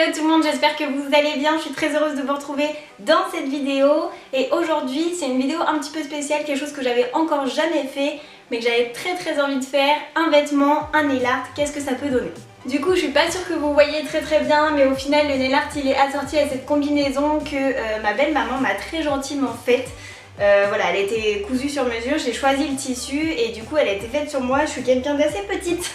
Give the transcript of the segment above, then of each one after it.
Hello tout le monde, j'espère que vous allez bien, je suis très heureuse de vous retrouver dans cette vidéo. Et aujourd'hui c'est une vidéo un petit peu spéciale, quelque chose que j'avais encore jamais fait mais que j'avais très envie de faire, un vêtement, un nail art, qu'est-ce que ça peut donner? Du coup je suis pas sûre que vous voyez très bien, mais au final le nail art il est assorti à cette combinaison que ma belle maman m'a très gentiment faite. Voilà, elle était cousue sur mesure, j'ai choisi le tissu et du coup elle a été faite sur moi, je suis quelqu'un d'assez petite.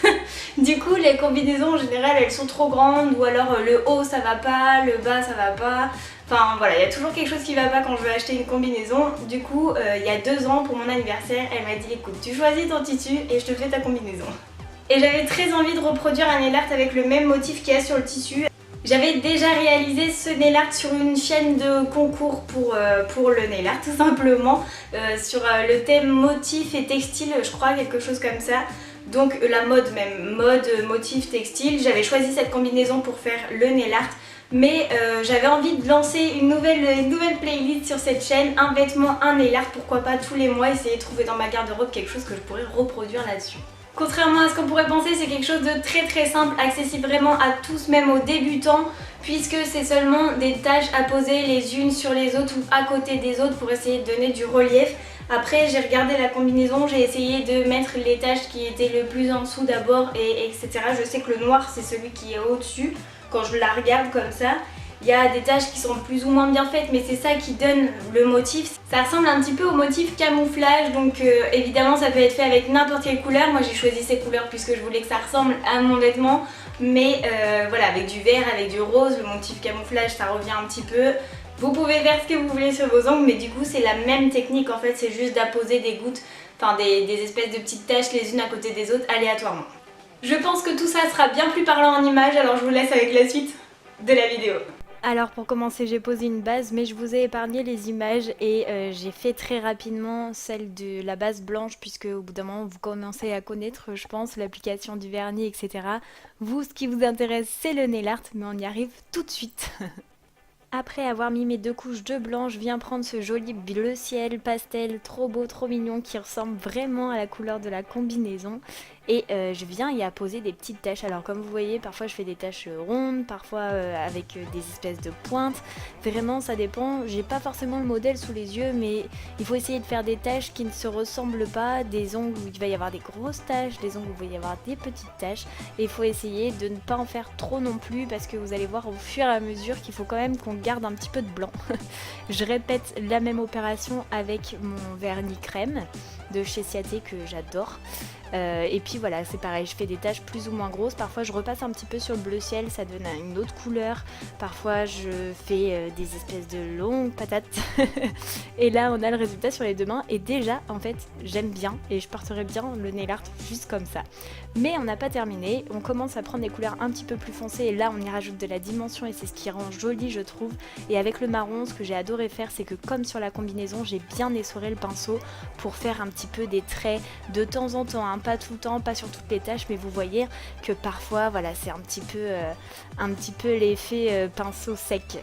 Du coup les combinaisons en général elles sont trop grandes ou alors le haut ça va pas, le bas ça va pas. Enfin voilà, il y a toujours quelque chose qui va pas quand je veux acheter une combinaison. Du coup il y a 2 ans pour mon anniversaire, elle m'a dit écoute tu choisis ton tissu et je te fais ta combinaison. Et j'avais très envie de reproduire un nail art avec le même motif qu'il y a sur le tissu. J'avais déjà réalisé ce nail art sur une chaîne de concours pour le nail art tout simplement, sur le thème motif et textile je crois, quelque chose comme ça. Donc la mode même, mode, motif, textile. J'avais choisi cette combinaison pour faire le nail art. Mais j'avais envie de lancer une nouvelle playlist sur cette chaîne, un vêtement, un nail art, pourquoi pas tous les mois essayer de trouver dans ma garde-robe quelque chose que je pourrais reproduire là-dessus. Contrairement à ce qu'on pourrait penser, c'est quelque chose de très simple, accessible vraiment à tous, même aux débutants, puisque c'est seulement des taches à poser les unes sur les autres ou à côté des autres pour essayer de donner du relief. Après j'ai regardé la combinaison, j'ai essayé de mettre les taches qui étaient le plus en dessous d'abord et etc. Je sais que le noir c'est celui qui est au-dessus quand je la regarde comme ça. Il y a des taches qui sont plus ou moins bien faites mais c'est ça qui donne le motif. Ça ressemble un petit peu au motif camouflage, donc évidemment ça peut être fait avec n'importe quelle couleur. Moi j'ai choisi ces couleurs puisque je voulais que ça ressemble à mon vêtement. Mais voilà, avec du vert, avec du rose, le motif camouflage ça revient un petit peu. Vous pouvez faire ce que vous voulez sur vos ongles mais du coup c'est la même technique en fait, c'est juste d'apposer des gouttes, enfin des espèces de petites taches les unes à côté des autres aléatoirement. Je pense que tout ça sera bien plus parlant en images, alors je vous laisse avec la suite de la vidéo. Alors pour commencer j'ai posé une base mais je vous ai épargné les images et j'ai fait très rapidement celle de la base blanche puisque au bout d'un moment vous commencez à connaître je pense l'application du vernis etc. Vous ce qui vous intéresse c'est le nail art mais on y arrive tout de suite. Après avoir mis mes 2 couches de blanc, je viens prendre ce joli bleu ciel pastel trop beau, trop mignon qui ressemble vraiment à la couleur de la combinaison. Et je viens y apposer des petites taches. Alors comme vous voyez, parfois je fais des taches rondes, parfois avec des espèces de pointes. Vraiment ça dépend, j'ai pas forcément le modèle sous les yeux, mais il faut essayer de faire des taches qui ne se ressemblent pas. Des ongles où il va y avoir des grosses taches, des ongles où il va y avoir des petites taches. Et il faut essayer de ne pas en faire trop non plus parce que vous allez voir au fur et à mesure qu'il faut quand même qu'on garde un petit peu de blanc. Je répète la même opération avec mon vernis crème de chez Ciaté que j'adore. Et puis voilà, c'est pareil, je fais des taches plus ou moins grosses. Parfois je repasse un petit peu sur le bleu ciel, ça donne une autre couleur. Parfois je fais des espèces de longues patates. Et là on a le résultat sur les 2 mains. Et déjà en fait j'aime bien et je porterai bien le nail art juste comme ça. Mais on n'a pas terminé, on commence à prendre des couleurs un petit peu plus foncées. Et là on y rajoute de la dimension et c'est ce qui rend joli je trouve. Et avec le marron, ce que j'ai adoré faire, c'est que comme sur la combinaison, j'ai bien essoré le pinceau pour faire un petit peu des traits de temps en temps, hein, pas tout le temps, pas sur toutes les taches, mais vous voyez que parfois, voilà, c'est un petit peu l'effet pinceau sec.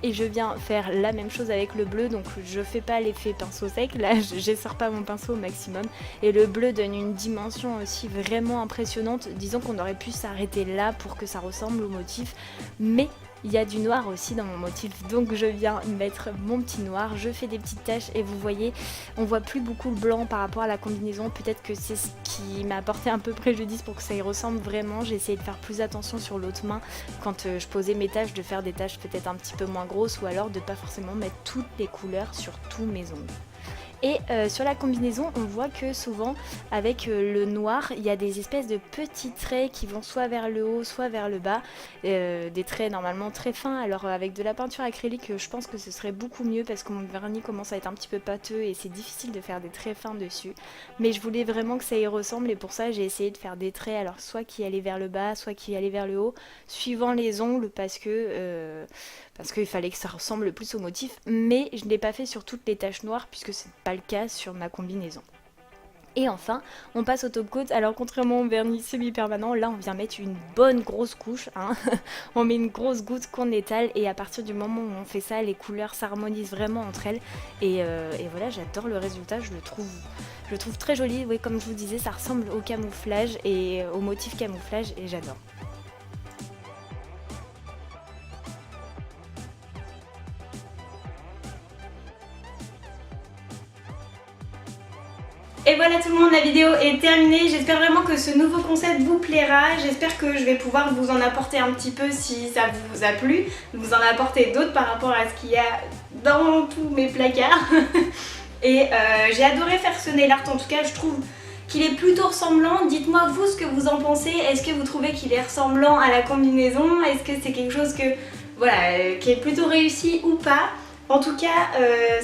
Et je viens faire la même chose avec le bleu, donc je fais pas l'effet pinceau sec, là j'essore pas mon pinceau au maximum. Et le bleu donne une dimension aussi vraiment impressionnante, disons qu'on aurait pu s'arrêter là pour que ça ressemble au motif, mais il y a du noir aussi dans mon motif, donc je viens mettre mon petit noir, je fais des petites taches et vous voyez, on voit plus beaucoup le blanc par rapport à la combinaison, peut-être que c'est ce qui m'a apporté un peu préjudice pour que ça y ressemble vraiment. J'ai essayé de faire plus attention sur l'autre main quand je posais mes taches, de faire des taches peut-être un petit peu moins grosses ou alors de pas forcément mettre toutes les couleurs sur tous mes ongles. Et sur la combinaison, on voit que souvent, avec le noir, il y a des espèces de petits traits qui vont soit vers le haut, soit vers le bas. Des traits normalement très fins. Alors avec de la peinture acrylique, je pense que ce serait beaucoup mieux parce que mon vernis commence à être un petit peu pâteux et c'est difficile de faire des traits fins dessus. Mais je voulais vraiment que ça y ressemble et pour ça, j'ai essayé de faire des traits, alors soit qui allaient vers le bas, soit qui allaient vers le haut, suivant les ongles parce qu'il fallait que ça ressemble le plus au motif. Mais je ne l'ai pas fait sur toutes les taches noires puisque c'est pas le cas sur ma combinaison. Et enfin, on passe au top coat. Alors contrairement au vernis semi-permanent, là on vient mettre une bonne grosse couche, hein. On met une grosse goutte qu'on étale et à partir du moment où on fait ça, les couleurs s'harmonisent vraiment entre elles. Et voilà, j'adore le résultat, je le trouve très joli. Oui, comme je vous disais, ça ressemble au camouflage et au motif camouflage et j'adore. Et voilà tout le monde, la vidéo est terminée. J'espère vraiment que ce nouveau concept vous plaira. J'espère que je vais pouvoir vous en apporter un petit peu si ça vous a plu. Vous en apporter d'autres par rapport à ce qu'il y a dans tous mes placards. Et j'ai adoré faire ce nail art, en tout cas je trouve qu'il est plutôt ressemblant. Dites-moi vous ce que vous en pensez. Est-ce que vous trouvez qu'il est ressemblant à la combinaison? Est-ce que c'est quelque chose qui est plutôt réussi ou pas? En tout cas,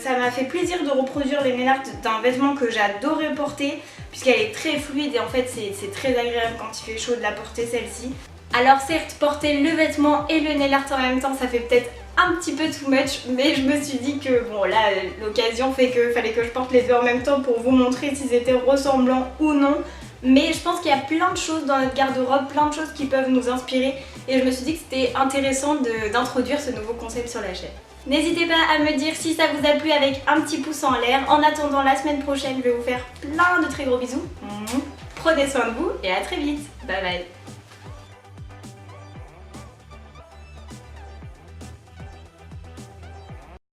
ça m'a fait plaisir de reproduire les nail art d'un vêtement que j'adorais porter, puisqu'elle est très fluide et en fait c'est très agréable quand il fait chaud de la porter celle-ci. Alors certes, porter le vêtement et le nail art en même temps, ça fait peut-être un petit peu too much, mais je me suis dit que bon là, l'occasion fait que fallait que je porte les deux en même temps pour vous montrer s'ils étaient ressemblants ou non. Mais je pense qu'il y a plein de choses dans notre garde-robe, plein de choses qui peuvent nous inspirer et je me suis dit que c'était intéressant d'introduire ce nouveau concept sur la chaîne. N'hésitez pas à me dire si ça vous a plu avec un petit pouce en l'air. En attendant la semaine prochaine, je vais vous faire plein de très gros bisous. Prenez soin de vous et à très vite. Bye bye.